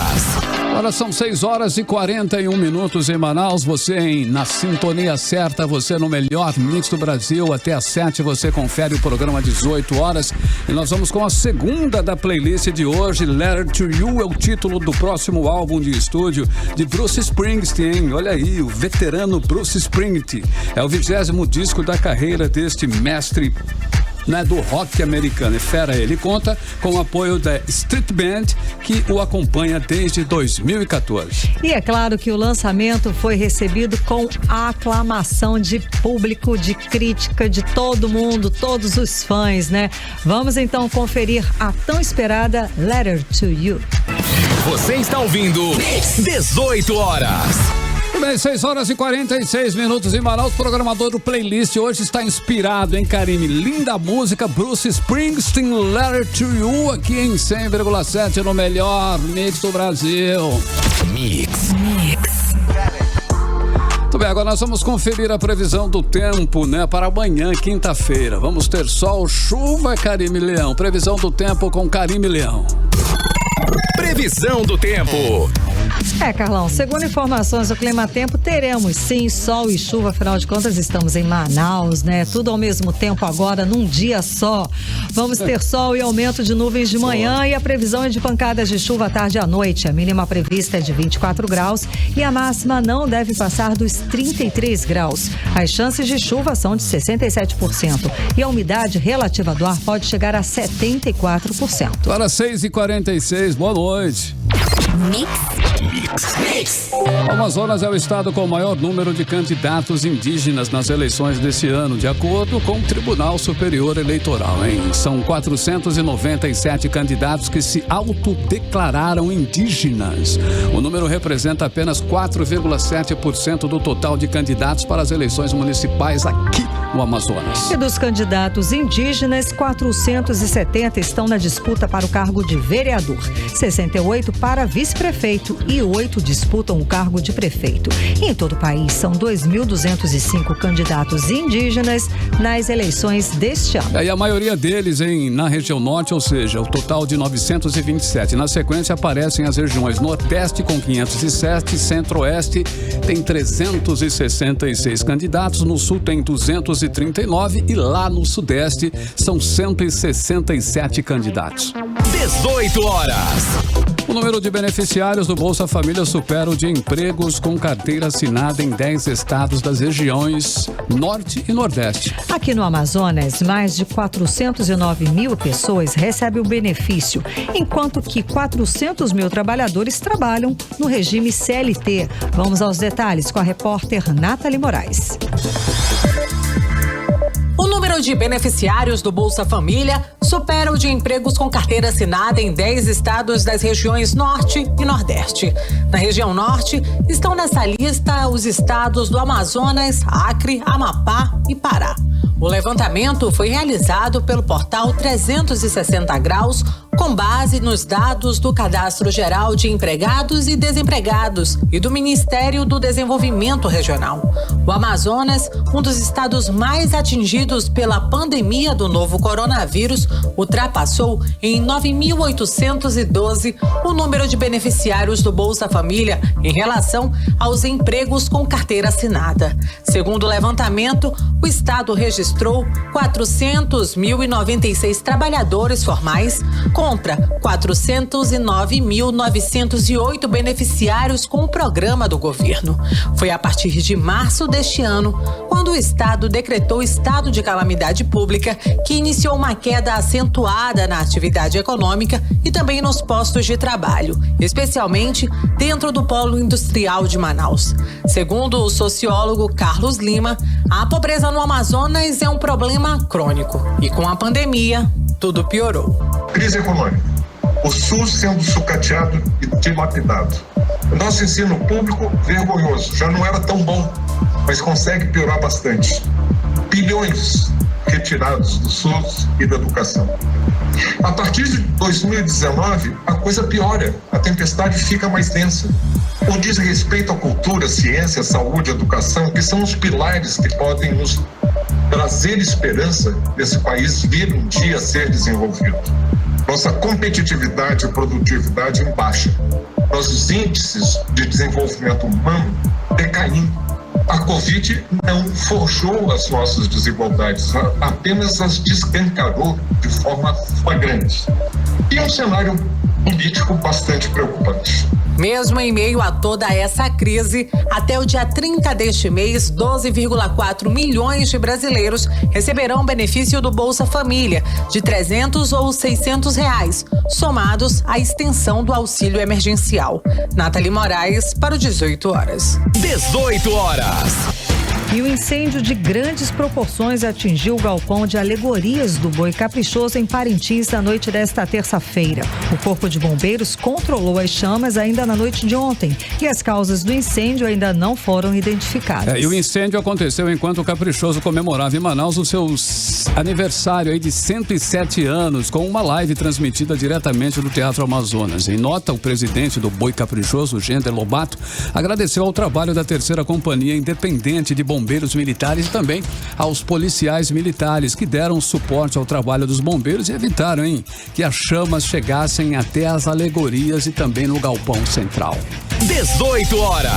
Agora são 6 horas e 41 minutos em Manaus. Você na sintonia certa, você no melhor mix do Brasil. Até às 7 você confere o programa 18 horas. E nós vamos com a segunda da playlist de hoje. Letter to You é o título do próximo álbum de estúdio de Bruce Springsteen. Olha aí, o veterano Bruce Springsteen. É o 20º disco da carreira deste mestre do rock americano. É fera ele. Conta com o apoio da Street Band, que o acompanha desde 2014. E é claro que o lançamento foi recebido com a aclamação de público, de crítica, de todo mundo, todos os fãs, Vamos então conferir a tão esperada Letter to You. Você está ouvindo 18 horas. Bem, 6 horas e 46 minutos em Manaus. O programador do playlist hoje está inspirado, hein, Karine? Linda música, Bruce Springsteen, Letter to You, aqui em 100,7 no melhor mix do Brasil. Mix. Muito Bem, agora nós vamos conferir a previsão do tempo, né? Para amanhã, quinta-feira. Vamos ter sol, chuva, Karime Leão. Previsão do tempo com Karime Leão. Previsão do tempo. Carlão, segundo informações do Clima Tempo, teremos sim sol e chuva, afinal de contas estamos em Manaus, né? Tudo ao mesmo tempo agora, num dia só. Vamos ter sol e aumento de nuvens de manhã e a previsão é de pancadas de chuva à tarde e à noite. A mínima prevista é de 24 graus e a máxima não deve passar dos 33 graus. As chances de chuva são de 67% e a umidade relativa do ar pode chegar a 74%. Agora 6h46, boa noite. Mix. O Amazonas é o estado com o maior número de candidatos indígenas nas eleições desse ano, de acordo com o Tribunal Superior Eleitoral, hein? São 497 candidatos que se autodeclararam indígenas. O número representa apenas 4,7% do total de candidatos para as eleições municipais aqui no Amazonas. E dos candidatos indígenas, 470 estão na disputa para o cargo de vereador, 68 para vice-prefeito e 8 disputam o cargo de prefeito. E em todo o país, são 2.205 candidatos indígenas nas eleições deste ano. E a maioria deles na região norte, ou seja, o total de 927. Na sequência aparecem as regiões nordeste com 507, centro-oeste tem 366 candidatos, no sul tem 239 e lá no sudeste são 167 candidatos. 18 horas. O número de beneficiários do Bolsa Família supera o de empregos com carteira assinada em 10 estados das regiões Norte e Nordeste. Aqui no Amazonas, mais de 409 mil pessoas recebem o benefício, enquanto que 400 mil trabalhadores trabalham no regime CLT. Vamos aos detalhes com a repórter Nathalie Moraes. O número de beneficiários do Bolsa Família supera o de empregos com carteira assinada em 10 estados das regiões Norte e Nordeste. Na região Norte, estão nessa lista os estados do Amazonas, Acre, Amapá e Pará. O levantamento foi realizado pelo portal 360 Graus, com base nos dados do Cadastro Geral de Empregados e Desempregados e do Ministério do Desenvolvimento Regional. O Amazonas, um dos estados mais atingidos pela pandemia do novo coronavírus, ultrapassou em 9.812 o número de beneficiários do Bolsa Família em relação aos empregos com carteira assinada. Segundo o levantamento, o estado registrou 400.096 trabalhadores formais contra 409.908 beneficiários com o programa do governo. Foi a partir de março deste ano, quando o estado decretou estado de calamidade pública, que iniciou uma queda acentuada na atividade econômica e também nos postos de trabalho, especialmente dentro do polo industrial de Manaus. Segundo o sociólogo Carlos Lima, a pobreza no Amazonas é um problema crônico e com a pandemia, tudo piorou. Crise econômica, o SUS sendo sucateado e dilapidado. O nosso ensino público, vergonhoso, já não era tão bom, mas consegue piorar bastante. Bilhões retirados do SUS e da educação. A partir de 2019, a coisa piora, a tempestade fica mais densa. O diz respeito à cultura, ciência, saúde, educação, que são os pilares que podem nos trazer esperança desse país vir um dia a ser desenvolvido. Nossa competitividade e produtividade em baixa. Nossos índices de desenvolvimento humano decaindo. A Covid não forjou as nossas desigualdades, apenas as descancarou de forma flagrante. E um cenário político bastante preocupante. Mesmo em meio a toda essa crise, até o dia 30 deste mês, 12,4 milhões de brasileiros receberão benefício do Bolsa Família, de R$300 ou R$600, somados à extensão do auxílio emergencial. Nathalie Moraes, para o 18 horas. 18 horas. E o incêndio de grandes proporções atingiu o galpão de alegorias do Boi Caprichoso em Parintins na noite desta terça-feira. O Corpo de Bombeiros controlou as chamas ainda na noite de ontem e as causas do incêndio ainda não foram identificadas. E o incêndio aconteceu enquanto o Caprichoso comemorava em Manaus o seu aniversário aí de 107 anos com uma live transmitida diretamente do Teatro Amazonas. Em nota, o presidente do Boi Caprichoso, Gender Lobato, agradeceu ao trabalho da terceira companhia independente de bombeiros militares e também aos policiais militares que deram suporte ao trabalho dos bombeiros e evitaram que as chamas chegassem até as alegorias e também no galpão central. 18 horas.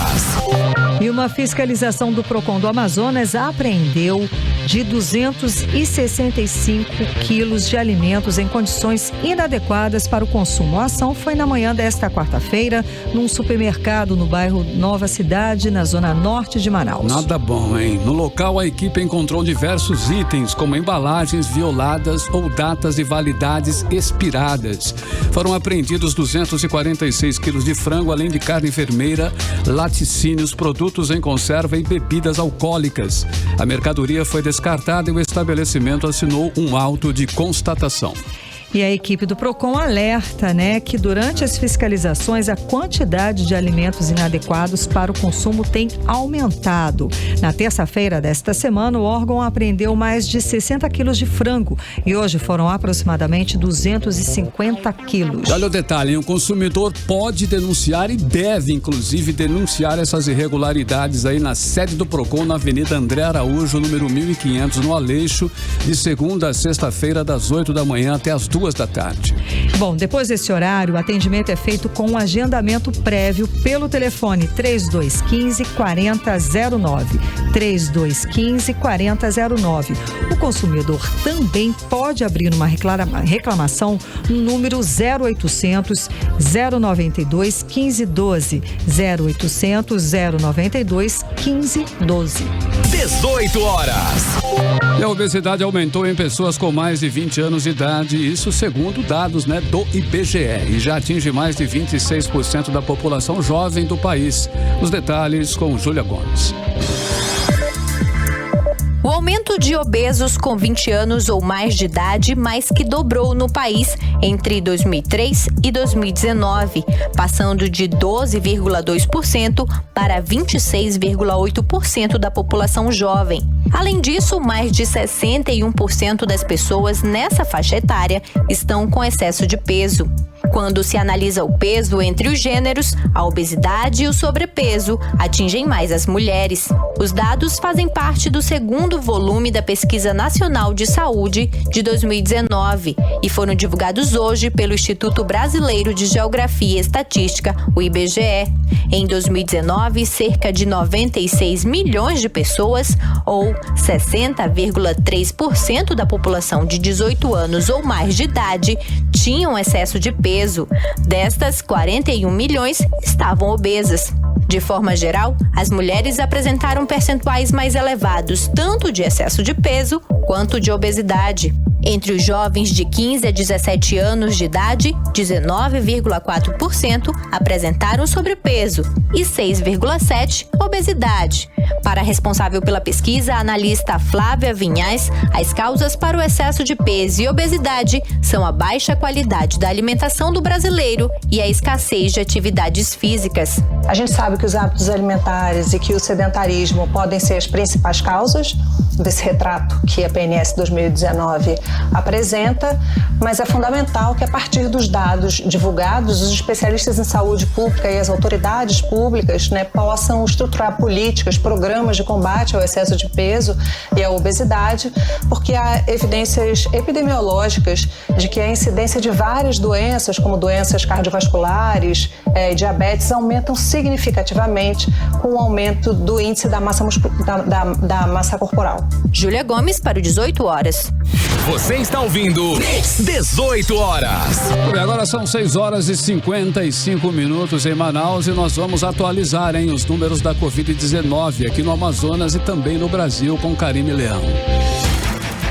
E uma fiscalização do Procon do Amazonas apreendeu de 265 quilos de alimentos em condições inadequadas para o consumo. A ação foi na manhã desta quarta-feira num supermercado no bairro Nova Cidade, na zona norte de Manaus. Nada bom, hein? No local, a equipe encontrou diversos itens, como embalagens violadas ou datas de validades expiradas. Foram apreendidos 246 quilos de frango, além de carne vermelha, laticínios, produtos em conserva e bebidas alcoólicas. A mercadoria foi descartada e o estabelecimento assinou um auto de constatação. E a equipe do Procon alerta, que durante as fiscalizações a quantidade de alimentos inadequados para o consumo tem aumentado. Na terça-feira desta semana, o órgão apreendeu mais de 60 quilos de frango e hoje foram aproximadamente 250 quilos. Olha o detalhe, o consumidor pode denunciar e deve, inclusive, denunciar essas irregularidades aí na sede do Procon, na Avenida André Araújo, número 1500, no Aleixo, de segunda a sexta-feira, das 8 da manhã até as 2 da tarde. Bom, depois desse horário, o atendimento é feito com um agendamento prévio pelo telefone 3215-4009. 3215-4009. O consumidor também pode abrir uma reclamação no número 0800 092 1512. 0800 092 1512. 18 horas. E a obesidade aumentou em pessoas com mais de 20 anos de idade, isso segundo dados do IBGE, e já atinge mais de 26% da população jovem do país. Os detalhes com Júlia Gomes. O aumento de obesos com 20 anos ou mais de idade mais que dobrou no país entre 2003 e 2019, passando de 12,2% para 26,8% da população jovem. Além disso, mais de 61% das pessoas nessa faixa etária estão com excesso de peso. Quando se analisa o peso entre os gêneros, a obesidade e o sobrepeso atingem mais as mulheres. Os dados fazem parte do segundo volume da Pesquisa Nacional de Saúde de 2019 e foram divulgados hoje pelo Instituto Brasileiro de Geografia e Estatística, o IBGE. Em 2019, cerca de 96 milhões de pessoas, ou 60,3% da população de 18 anos ou mais de idade, tinham excesso de peso. Destas, 41 milhões estavam obesas. De forma geral, as mulheres apresentaram percentuais mais elevados, tanto de excesso de peso quanto de obesidade. Entre os jovens de 15 a 17 anos de idade, 19,4% apresentaram sobrepeso e 6,7% obesidade. Para a responsável pela pesquisa, a analista Flávia Vinhais, as causas para o excesso de peso e obesidade são a baixa qualidade da alimentação do brasileiro e a escassez de atividades físicas. A gente sabe que os hábitos alimentares e que o sedentarismo podem ser as principais causas desse retrato que a PNS 2019 apresenta, mas é fundamental que a partir dos dados divulgados, os especialistas em saúde pública e as autoridades públicas possam estruturar políticas, programas de combate ao excesso de peso e à obesidade, porque há evidências epidemiológicas de que a incidência de várias doenças, como doenças cardiovasculares e diabetes, aumentam significativamente com o aumento do índice da massa, da massa corporal. Júlia Gomes para o 18 horas. Você está ouvindo 18 horas. Agora são 6 horas e 55 minutos em Manaus e nós vamos atualizar os números da Covid-19 aqui no Amazonas e também no Brasil com Karime Leão.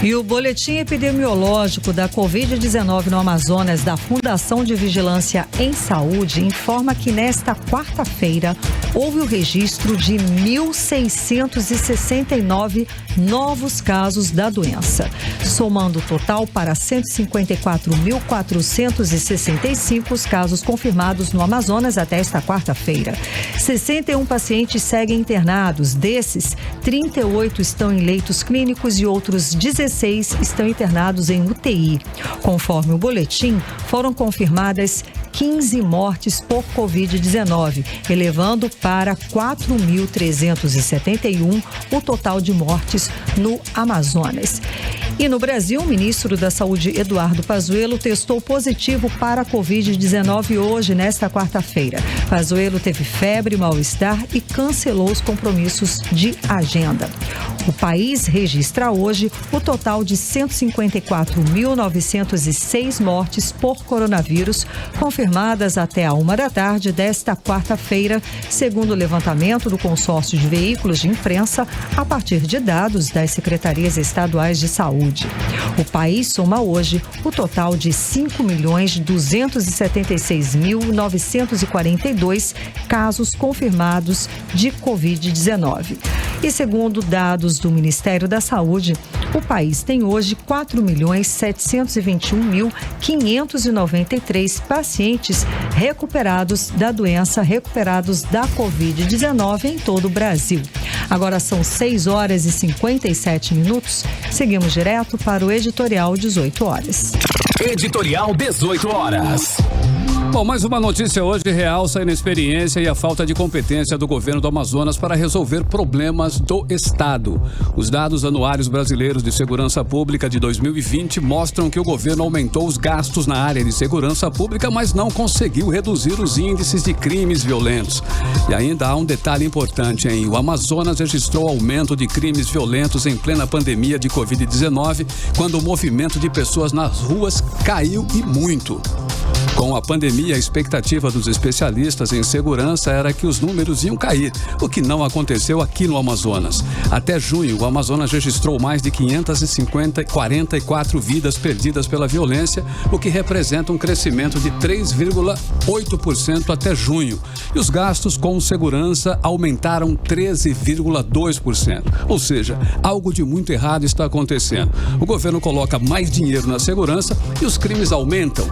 E o boletim epidemiológico da Covid-19 no Amazonas da Fundação de Vigilância em Saúde informa que nesta quarta-feira houve o registro de 1.669 novos casos da doença, somando o total para 154.465 os casos confirmados no Amazonas até esta quarta-feira. 61 pacientes seguem internados, desses 38 estão em leitos clínicos e outros 16 estão internados em UTI. Conforme o boletim, foram confirmadas 15 mortes por Covid-19, elevando para 4.371 o total de mortes no Amazonas. E no Brasil, o ministro da Saúde, Eduardo Pazuello, testou positivo para a Covid-19 hoje, nesta quarta-feira. Pazuello teve febre, mal-estar e cancelou os compromissos de agenda. O país registra hoje o total de 154.906 mortes por coronavírus, confirmadas até a 1h desta quarta-feira, segundo o levantamento do consórcio de veículos de imprensa, a partir de dados das secretarias estaduais de saúde. O país soma hoje o total de 5.276.942 casos confirmados de Covid-19. E segundo dados do Ministério da Saúde, o país tem hoje 4.721.593 pacientes recuperados da doença, recuperados da Covid-19 em todo o Brasil. Agora são 6h57. Seguimos direto para o editorial 18 horas. Editorial 18 horas. Bom, mais uma notícia hoje realça a inexperiência e a falta de competência do governo do Amazonas para resolver problemas do Estado. Os dados anuários brasileiros de segurança pública de 2020 mostram que o governo aumentou os gastos na área de segurança pública, mas não conseguiu reduzir os índices de crimes violentos. E ainda há um detalhe importante, hein? O Amazonas registrou aumento de crimes violentos em plena pandemia de Covid-19, quando o movimento de pessoas nas ruas caiu e muito. Com a pandemia, a expectativa dos especialistas em segurança era que os números iam cair, o que não aconteceu aqui no Amazonas. Até junho, o Amazonas registrou mais de 544 vidas perdidas pela violência, o que representa um crescimento de 3,8% até junho. E os gastos com segurança aumentaram 13,2%. Ou seja, algo de muito errado está acontecendo. O governo coloca mais dinheiro na segurança e os crimes aumentam.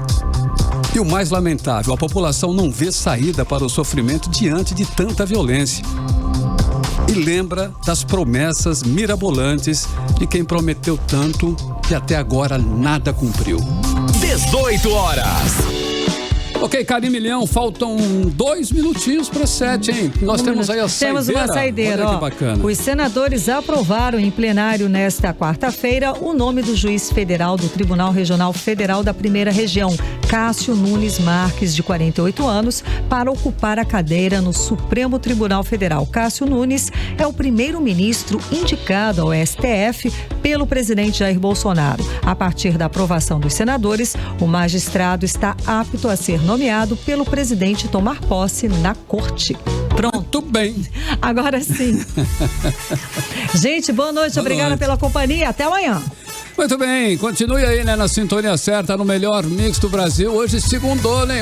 E o mais lamentável, a população não vê saída para o sofrimento diante de tanta violência. E lembra das promessas mirabolantes de quem prometeu tanto e até agora nada cumpriu. 18 horas. Ok, Karime Leão, faltam 2 minutinhos para 7, hein? Nós temos aí a saideira. Temos uma saideira, olha que bacana. Os senadores aprovaram em plenário nesta quarta-feira o nome do juiz federal do Tribunal Regional Federal da Primeira Região, Cássio Nunes Marques, de 48 anos, para ocupar a cadeira no Supremo Tribunal Federal. Cássio Nunes é o primeiro-ministro indicado ao STF pelo presidente Jair Bolsonaro. A partir da aprovação dos senadores, o magistrado está apto a ser nomeado pelo presidente tomar posse na corte. Pronto. Muito bem. Agora sim. Gente, boa noite. Obrigada pela companhia. Até amanhã. Muito bem, continue aí, né, na sintonia certa, no melhor mix do Brasil. Hoje segundou, né?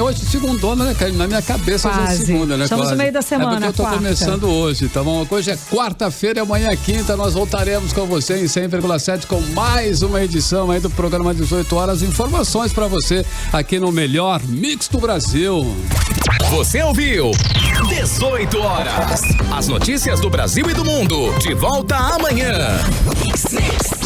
Na minha cabeça quase. Já é segunda, né? Estamos no meio da semana, porque eu tô começando hoje, tá bom? Hoje é quarta-feira e amanhã é quinta, nós voltaremos com você em 100,7 com mais uma edição aí do programa 18 horas. Informações pra você aqui no melhor mix do Brasil. Você ouviu 18 horas. As notícias do Brasil e do mundo. De volta amanhã. Mix.